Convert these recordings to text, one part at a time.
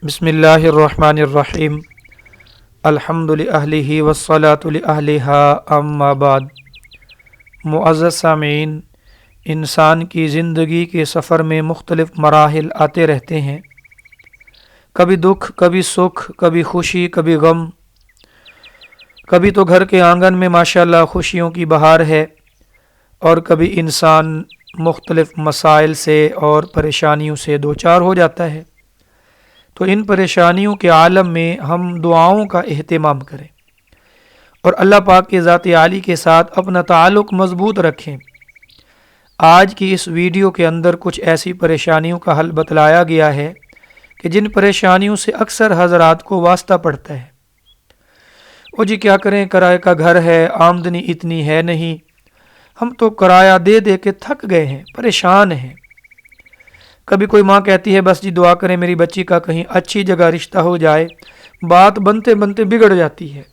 बिस्मिल्लाहिर रहमानिर रहीम अल्हम्दु लिअहलिही वस्सलातु लिअहलिहा अम्मा बाद। मुअज़्ज़ज़ सामीन, इंसान की ज़िंदगी के सफ़र में मुख्तलिफ़ मराहिल आते रहते हैं। कभी दुख, कभी सुख, कभी खुशी, कभी गम। कभी तो घर के आंगन में माशाअल्लाह खुशियों की बहार है, और कभी इंसान मुख्तलिफ़ मसाइल से और परेशानियों से दो चार हो जाता है। तो इन परेशानियों के आलम में हम दुआओं का एहतमाम करें और अल्लाह पाक के ज़ात आली के साथ अपना ताल्लुक़ मज़बूत रखें। आज की इस वीडियो के अंदर कुछ ऐसी परेशानियों का हल बतलाया गया है कि जिन परेशानियों से अक्सर हज़रात को वास्ता पड़ता है। ओ जी क्या करें, किराए का घर है, आमदनी इतनी है नहीं, हम तो किराया दे दे के थक गए हैं, परेशान हैं। कभी कोई माँ कहती है बस जी दुआ करें मेरी बच्ची का कहीं अच्छी जगह रिश्ता हो जाए, बात बनते बनते बिगड़ जाती है।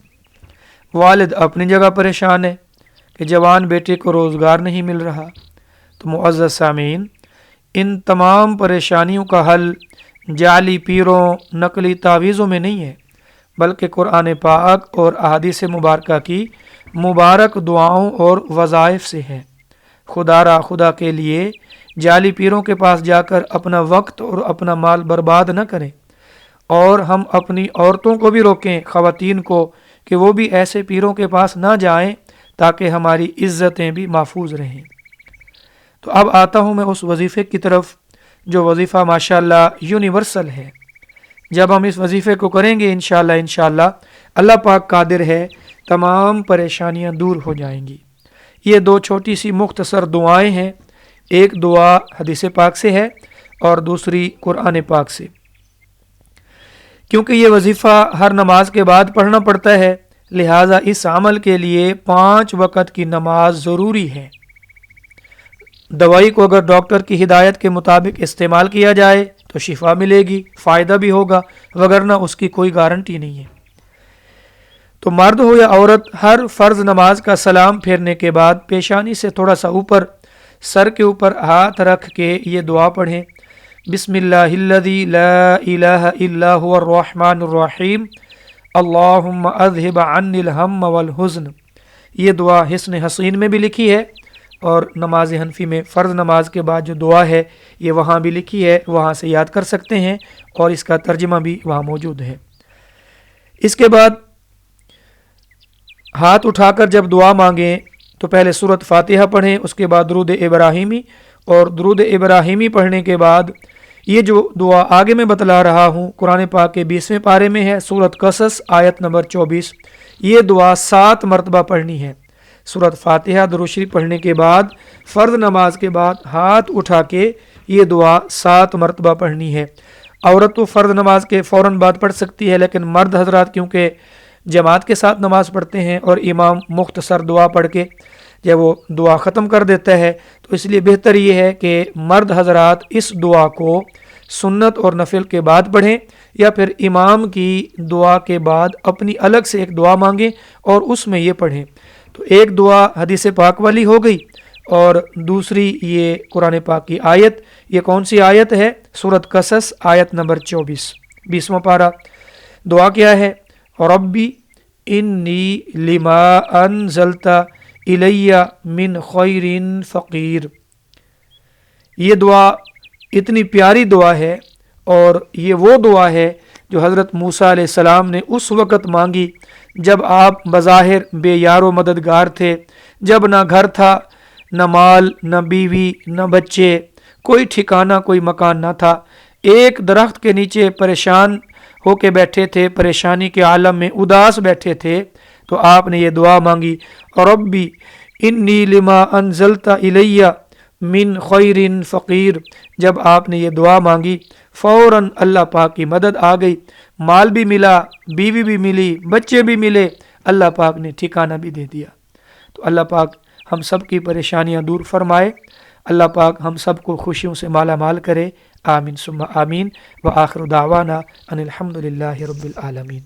वालिद अपनी जगह परेशान है कि जवान बेटे को रोज़गार नहीं मिल रहा। तो मुअज़्ज़ज़ सामीन, इन तमाम परेशानियों का हल जाली पीरों, नकली तावीज़ों में नहीं है, बल्कि कुरान पाक और अहादीस मुबारका की मुबारक दुआओं और वज़ाइफ से है। खुदा के लिए जाली पीरों के पास जाकर अपना वक्त और अपना माल बर्बाद न करें, और हम अपनी औरतों को भी रोकें, ख़वातीन को, कि वो भी ऐसे पीरों के पास ना जाएं, ताकि हमारी इज़्ज़तें भी महफूज रहें। तो अब आता हूँ मैं उस वजीफ़े की तरफ जो वजीफ़ा माशाअल्लाह यूनिवर्सल है। जब हम इस वजीफ़े को करेंगे इंशाअल्लाह अल्लाह पाक कादिर है, तमाम परेशानियाँ दूर हो जाएंगी। ये दो छोटी सी मुख्तसर दुआएं हैं। एक दुआ हदीस पाक से है और दूसरी कुरान पाक से। क्योंकि ये वजीफ़ा हर नमाज के बाद पढ़ना पड़ता है, लिहाजा इस अमल के लिए 5 वक़्त की नमाज ज़रूरी है। दवाई को अगर डॉक्टर की हिदायत के मुताबिक इस्तेमाल किया जाए तो शिफा मिलेगी, फ़ायदा भी होगा, वगरना उसकी कोई गारंटी नहीं है। तो मर्द हो या औरत, हर फ़र्ज़ नमाज का सलाम फेरने के बाद पेशानी से थोड़ा सा ऊपर, सर के ऊपर हाथ रख के ये दुआ पढ़ें। बिस्मिल्लाहिल्लज़ी ला इलाहा इल्ला हुवर रहमानुर रहीम अल्लाहुम्मा अज़हिब अन्निल हम्म वल हुज़्न। ये दुआ हिस्न हसीन में भी लिखी है, और नमाज हनफी में फ़र्ज़ नमाज के बाद जो दुआ है ये वहाँ भी लिखी है, वहाँ से याद कर सकते हैं, और इसका तर्जुमा भी वहाँ मौजूद है। इसके बाद हाथ उठाकर जब दुआ मांगें तो पहले सूरत फातिहा पढ़ें, उसके बाद दुरूद इब्राहिमी, और दुरूद इब्राहिमी पढ़ने के बाद ये जो दुआ आगे मैं बतला रहा हूँ कुरान पाक के 20वें पारे में है, सूरत कसस आयत नंबर 24। ये दुआ 7 मरतबा पढ़नी है। सूरत फातिहा दुरूद शरीफ पढ़ने के बाद फ़र्ज़ नमाज के बाद हाथ उठा के ये दुआ 7 मरतबा पढ़नी है। औरत तो फ़र्ज़ नमाज के फ़ौरन बाद पढ़ सकती है, लेकिन मर्द हजरात क्योंकि जमात के साथ नमाज पढ़ते हैं और इमाम मुख्तसर दुआ पढ़ के जब वो दुआ ख़त्म कर देता है, तो इसलिए बेहतर ये है कि मर्द हजरात इस दुआ को सुन्नत और नफिल के बाद पढ़ें, या फिर इमाम की दुआ के बाद अपनी अलग से एक दुआ मांगें और उसमें ये पढ़ें। तो एक दुआ हदीस पाक वाली हो गई, और दूसरी ये कुरान पाक की आयत। ये कौन सी आयत है? सूरत कसस आयत नंबर 24, 20वां पारा। दुआ क्या है? रब्बी इन्नी लिमा अनज़लता इलैया मिन खैरिन फ़कीर। ये दुआ इतनी प्यारी दुआ है, और ये वो दुआ है जो हज़रत मूसा अलैहिस्सलाम ने उस वक़्त मांगी जब आप बज़ाहिर बेयारो मददगार थे, जब ना घर था, न माल, न बीवी, न बच्चे, कोई ठिकाना, कोई मकान ना था। एक दरख्त के नीचे परेशान होके बैठे थे, परेशानी के आलम में उदास बैठे थे। तो आपने ये दुआ मांगी, रब्बी इन्नी लिमा अनज़लता इलैया मिन खैरिन फ़कीर। जब आपने ये दुआ मांगी फ़ौरन अल्लाह पाक की मदद आ गई, माल भी मिला, बीवी भी मिली, बच्चे भी मिले, अल्लाह पाक ने ठिकाना भी दे दिया। तो अल्लाह पाक हम सब की परेशानियाँ दूर फरमाए। अल्लाह पाक हम सब को खुशियों से माला माल करे। आमीन सुम्मा आमीन। व आखिर दावाना अनिल हम्दुलिल्लाहि रब्बिल आलमीन।